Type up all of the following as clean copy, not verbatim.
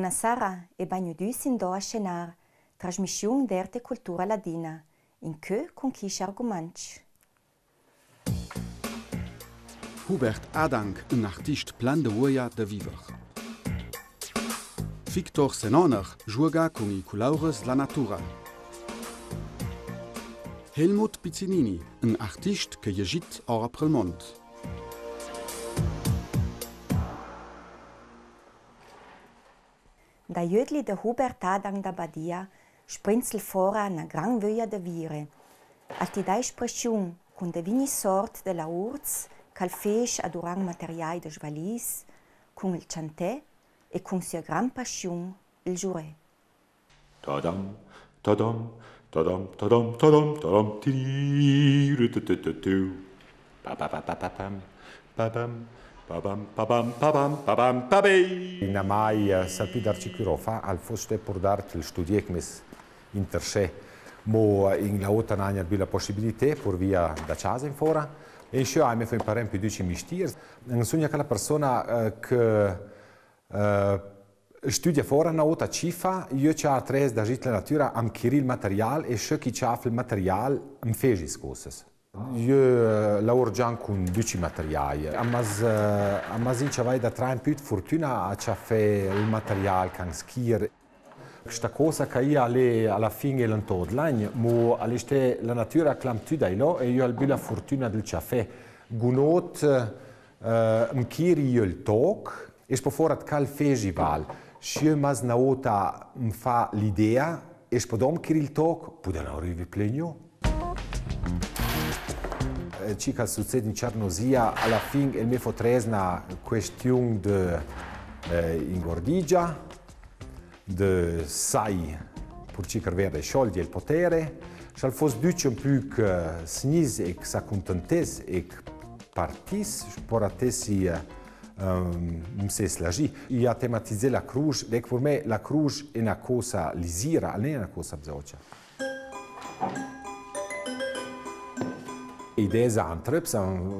Buonasera e benvenuti in a scenar, trasmissione d'arte e cultura ladina, in che con chi arguments. Hubert Adank, un artist plan de uoia de viver. Victor Senoner juga con i colores la natura. Helmut Pizzinini, un artist che llegit ora pel mond. Da jödli de Hubert Adank da Badia sprinzel fora na gran vöia de vire. Alti da espressiun con de vini sort de la urz, cal feix adurang materiai de jvalis, con il chanté e con sia gran passion il juré. Tadam, tadam, tadam, tadam, tadam, tadam, tiri-ru-tu-tu-tu-tu. Pa-pa-pa-pa-pa-pam, pa-pam, pa-pam, pa-pam, pa-pam, pa-pam, pa-bei. In mai salpi d'arcicurova al foste por dart il studiec mes interse, mo in la ota n'agna la possibilità por via da casa in fora. E in scio mi fa imparare più di mistir. Non sogna che la persona che studia fuori una ota cifa, io c'ho tre da git la natura am chiri il materiale e scio chi c'ha il materiale am fegis cosas. Io lavoro già con duci materiali, ma in c'avai da train più fortuna a c'ha fe il materiale can skier. Questa cosa che io alla fine non tot l'anno, ma all'este la natura clam tu dai lo e io ho la fortuna del caffè. Gunot mkiri io il talk e spoforat cal festival. Se mas na ota fa l'idea e spodom kiri il talk, pudeno arrivi plegno. Cica succede in Cernosia, alla fine il mio fotres una questione di ingordigia, de sai per cercare verde scioglie il potere, se fosse duce un più che snis e che s'accontentesse e che partisse, sporatessi se slagi. Io ho tematizzato la croce, e per me la croce è una cosa lisira, non è una cosa bzoccia. I 10 anni,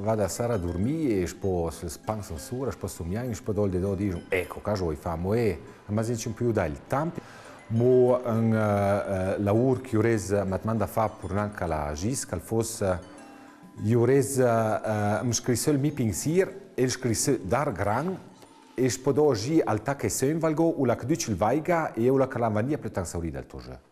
vado a sera a dormire e poi spanso sura, poi somiamo e poi dopo do dico, ecco, cosa vuoi fare? Ma se non più dal tempo, ma un lavoro che io mi manda a fare per anche la GIS, che fosse, io mi scrisse il mio pensiero e scrisse dar gran e poi dopo al tacco e se valgo, o la che dice il vaiga e o la che la vania più tanto saurì del tuo gioco.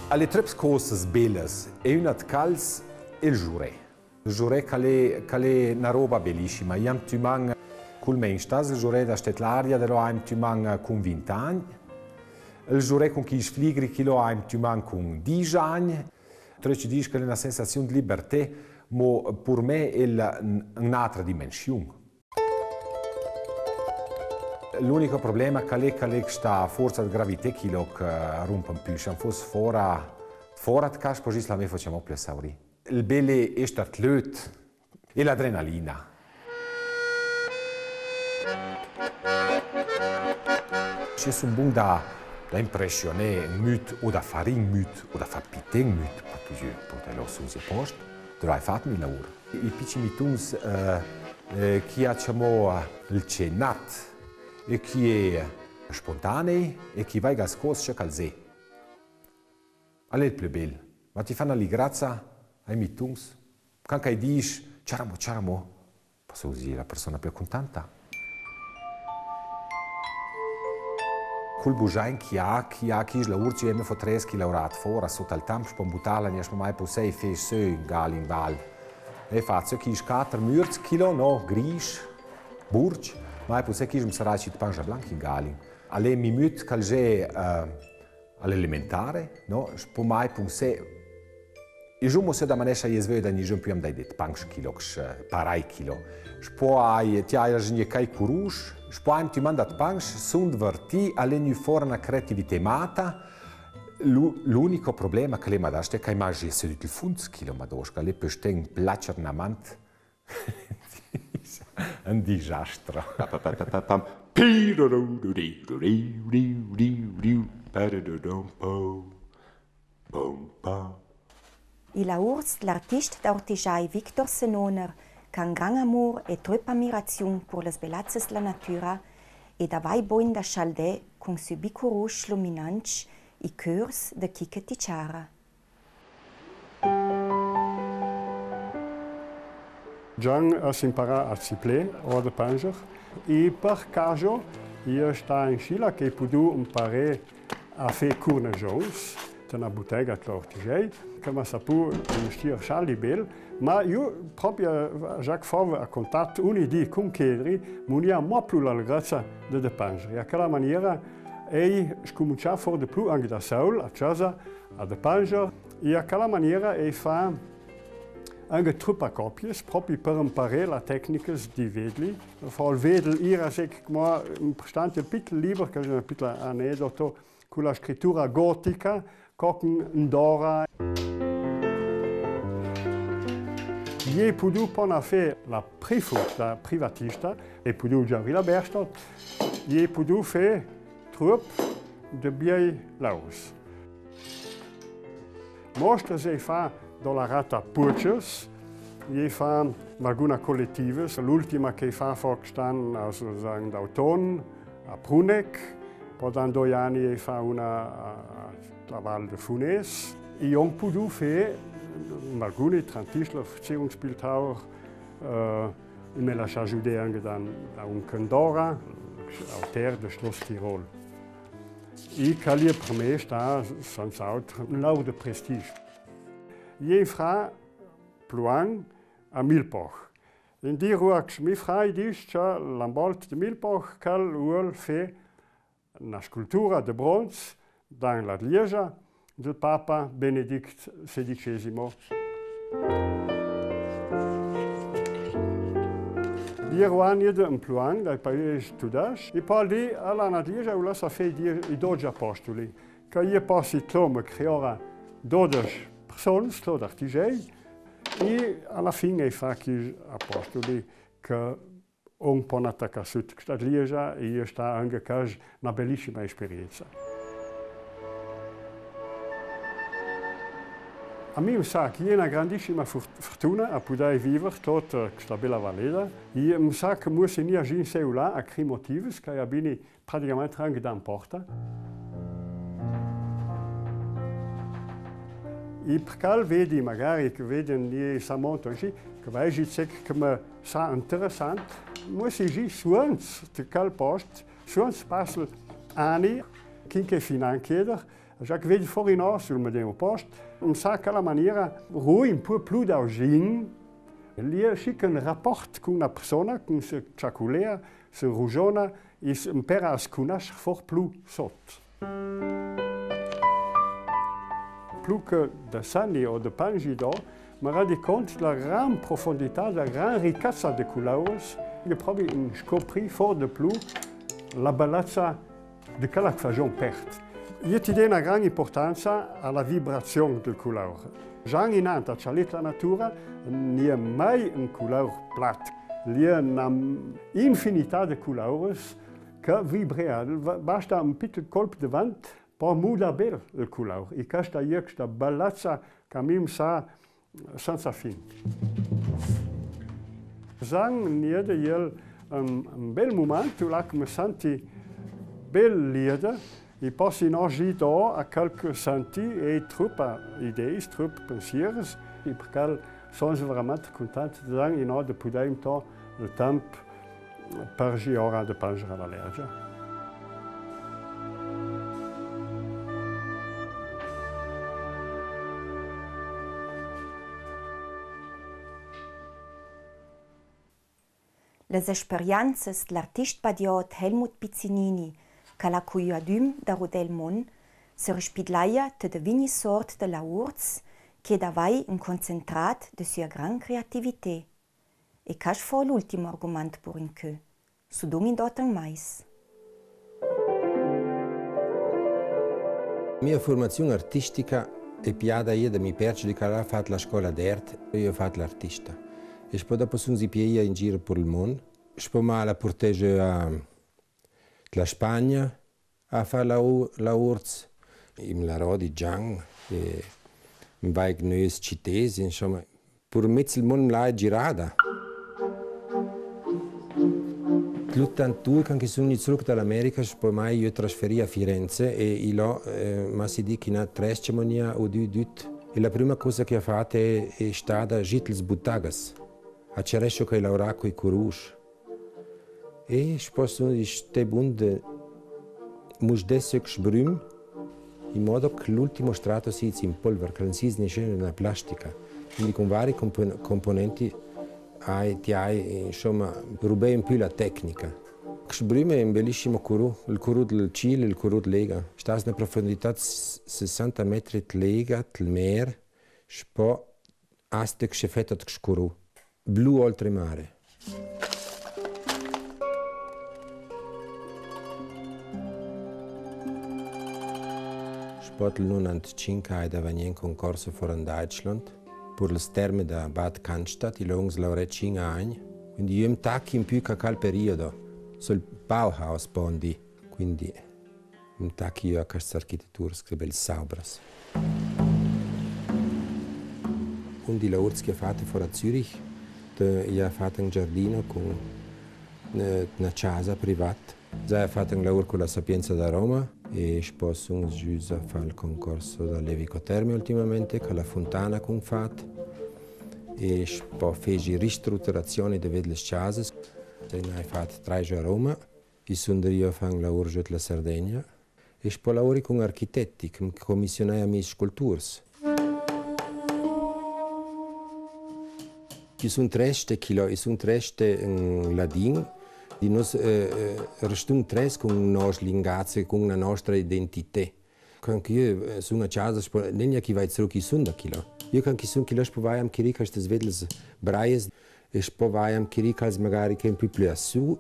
Alle tre cose belle e una di queste è il giuré. Il giuré che è una roba bellissima. Io tu man col menstas, il giuré da Stetlaria, lo hai tu man con 20 anni. Il giuré con chi sfligri, chi lo hai tu man con 10 anni. Tu ci dici che è una sensazione di libertà, ma per me è un'altra dimensione. L'unico problema è che questa forza di gravità che rompe un po'. Se fosse fuori di casa, poi la facciamo più sauri. Il bello è stato l'ut e l'adrenalina. Se sono buon da impressionare un mut o da fare un mut o da fare pittare un mut, perché io potrei sul posto, dovrei fare il lavoro. I piccoli mitons che abbiamo il cenat, e chi è spontaneo e chi va a cose che calze. È il più bello. Ma ti fanno la grazia ai mitons. Quando dici, ciaramo, posso usare la persona più contenta. Col bugiain chi ha la urci e mi fa 3 che lavorato fuori, sotto il tempo, per buttarla, non è mai possibile fare su in gal in val. E faccio chi 4 murz kilo, no, gris, burg. Ma è possibile che sarà ci pangia blanca in gali. Alle mi mut calge all'elementare, no? Po mai pensare i giorni se da manescia je zveda ni jom piam dai det panch kilo, parai kilo. Po ai ti ai rajne kai kurush, po ai ti mandat panch sund verti alle ni forna creatività mata. L'unico problema che le madaste kai magi se il funz kilo madoska le pesteng placer namant. Un disastro. Il lavoro dell'artista d'Ortigiai Victor Senoner qu'un grand amour et trop admiration pour les bellezas de la natura e davai boin da chaldè con su bico rouge luminant i cœurs de Kike Tichara. Gian has imparà a ciplè o de panger e per caso io sta in Scila che podu imparare a fare cornejons una bottega d'ortigei che mi ha saputo investire Charlie Bell, ma io proprio Jacques Favre ha contatto un'idea con Kedri, non ha mai più la grazia di dipingere. A quella maniera ho cominciato a fare di più anche da solo, a casa, a dipingere, e a quella maniera ho fatto anche troppe copie, proprio per imparare le tecniche di Vedli. Vooral Vedel hier zeg ik maar een prestante piccolo libro, che è un piccolo aneddoto, con la scrittura gotica, con un Dora. Io ho potuto fare la prefut, la privatista, e ho potuto già la Berstadt, io ho potuto fare truppe di bei laus. Mostra se fa dalla rata Purchers, io fa alguna collettive, l'ultima che fa stanno d'autunno a Pruneck, poi da 2 anni fa una la Val de Funes. Io ho potuto fare alcuni trantisler, Verziehungsbildhauer, me la ajudé anche da un Candora, auteur de Schloss Tirol. E che per me sta senz'altro un laudo de prestige. Io fa pluang a Milpoch. In die ruaks mi frei dis che l'ambolt de Milpoch cal uol fe una scultura de bronze dans la Lieja del Papa Benedict XVI. Io ho un pluang dal paese Tudash e poi lì alla Lieja ho lasciato fare i 12 apostoli, che io passi come creare 12 persone, 12 artigiani, e alla fine ho fatto gli apostoli che un po' attaccato su questa Lieja e io sto anche una bellissima esperienza. A me sa che è una grandissima fortuna a poter vivere tutta questa bella valletta. E mi sa che non si agire là a quei motivi che abbiamo praticamente anche da porta. E perché vedi magari che vedono gli samonti così, che vai dice che mi sa interessante, non si agire suons di quel posto, suons passano anni, che finanziano. Già che vedi fuori no sul medesimo posto, mi sa che la maniera ruim un po' più da oggi, lì c'è un rapporto con una persona, con se ciaculea, se rugiona, e impara a conoscere for più sotto. Più che da Sani o da Pangido, mi rendo conto della gran profondità, della gran ricchezza di colori, e proprio scopri for di più la bellezza di quella che facciamo perdere. Io ti do una grande importanza alla vibrazione del colore. Già in Anta, c'è la natura, non è mai un colore plato. C'è un'infinità di colori che vibrano. Basta un piccolo colpo di vento per mudare il colore. E questa è questa bellezza che mi sa senza fine. Zang è un bel momento là che mi sento bel lieder. E posso oggi a qualche senti e troppe idee, troppe pensieri, e perché sono veramente contento di poter il tempo per giocare di pingere alla legge. Le esperienze dell'artista padiot Helmut Piccinini, che la cui adum da Rodel Mon se rispidlaia te de vigni sort de la urz che davai un concentrat de sua gran creatività. E cash fo l'ultimo argument per in che, su domin dotan mais. Mia formazione artistica è piada io da mi perce di che ho fatto la scuola d'arte e io ho fatto l'artista. E poi dopo sono si piega in giro per il mondo, poi mi la porteggio a la Spagna a fare la urz, in la Rodi Giang, in vai gnös cittesi, insomma, per mezzo il mondo l'ha girata. Nell'82, quando sono venuto dall'America, poi mai io trasferì a Firenze e là mi si dice che 3 cerimonie o 2. E la prima cosa che ho fatto è stata Gittels Buttagas, a Cerescio che lavorava con i Corush. E poi sono queste bunde musdesse che sbrum, in modo che l'ultimo strato si in polvere, che non si snisce nella plastica. Quindi con vari componenti insomma, rubai un po' la tecnica. Sbrum è un bellissimo curù, il curù del Cile e il curù del Lega. Sta a una profondità di 60 metri di Lega, del mare, e poi aste che si fa il curù, blu oltremare. Sport nel 1995 da venire in concorso fuori Deutschland per le terme da Bad Cannstatt, i lungs laureati 5 anni. Quindi io mi tacchi in più che quel periodo, sul Bauhaus bondi, quindi mi tacchi io a questa architettura che bel saubras. Un di lavori che ho fatto fuori a Zürich, io ho fatto un giardino con una casa privata. Ho fatto un lavoro con la Sapienza da Roma e poi sono giusto a fare il concorso da Levico Terme ultimamente, con la Fontana che ho fatto. E poi feci ristrutturazione delle case. Ho fatto 3 giorni a Roma, e sono io a fare un lavoro giù della Sardegna. E poi lavoro con architetti che mi commissionai a mie sculture. Ci sono 3 kilo, e sono 3 in ladino. E noi restiamo 3 con le nostre linguagge, con la nostra identità. Quando io sono a casa, non è che vai zurück in 100 kilo. Io quando sono kilo, poi vai a Kirika, queste svedles braies, e poi vai a Kirika, magari che è un po' più a sud,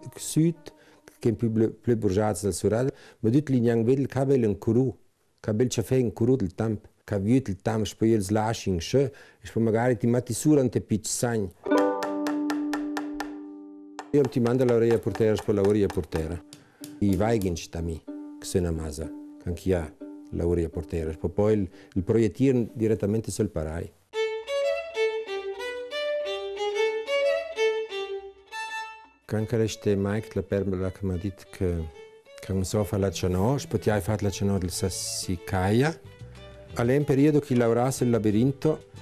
che è un po' più burgiato del sud. Ma tutti gli anni vedo che è un curù, che è caffè un curù del tempo, che è il tempo, poi il slashing, e poi magari ti metti su un tepich sagno. Io ti mando l'aurea portera, poi l'aurea portera. I Weigens da me, che sono a masa, anche io l'aurea portera. Poi il proiettire direttamente sul parai. Quando reste Mike la perla che mi ha detto che non so fare la cianò, poi hai fatto la cianò del Sassicaia. All'è un periodo che lavorassi il labirinto,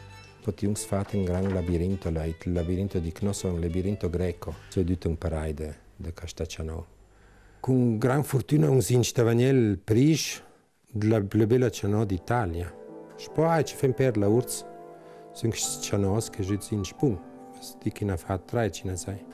poi ti ho fatto un gran labirinto, il labirinto di Knosson, un labirinto greco. Sono tutto un parai di questa cianò. Con gran fortuna un sinstavagnel il prix della più bella cianò d'Italia. Poi ci fanno per la urz, sono cianò che ci sono in spun, di che ne ha fatto 3, ce ne sai.